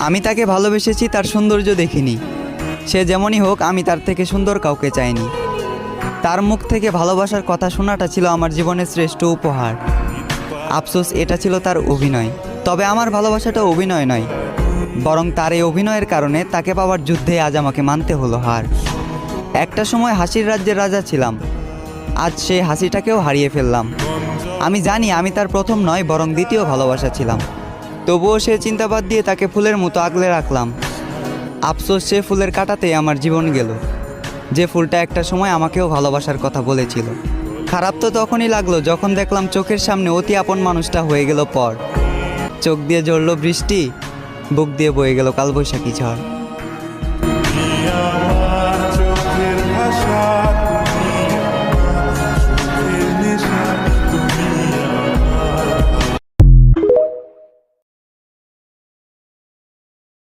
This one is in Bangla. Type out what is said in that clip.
আমি তাকে ভালোবেসেছি তার সৌন্দর্য দেখিনি। সে যেমনই হোক, আমি তার থেকে সুন্দর কাউকে চাইনি। তার মুখ থেকে ভালোবাসার কথা শোনাটা ছিল আমার জীবনের শ্রেষ্ঠ উপহার। আফসোস, এটা ছিল তার অভিনয়। তবে আমার ভালোবাসাটা অভিনয় নয়, বরং তার এই অভিনয়ের কারণে তাকে পাওয়ার যুদ্ধে আজ আমাকে মানতে হলো হার। একটা সময় হাসির রাজ্যের রাজা ছিলাম, আজ সেই হাসিটাকেও হারিয়ে ফেললাম। আমি জানি আমি তার প্রথম নয়, বরং দ্বিতীয় ভালোবাসা ছিলাম। তবুও সে চিন্তাবাদ দিয়ে তাকে ফুলের মতো আগলে রাখলাম। আফসোস, সে ফুলের কাঁটাতেই আমার জীবন গেল, যে ফুলটা একটা সময় আমাকেও ভালোবাসার কথা বলেছিল। খারাপ তো তখনই লাগলো যখন দেখলাম চোখের সামনে অতি আপন মানুষটা হয়ে গেল পর। চোখ দিয়ে ঝরল বৃষ্টি, বুক দিয়ে বয়ে গেল কালবৈশাখী ঝড়।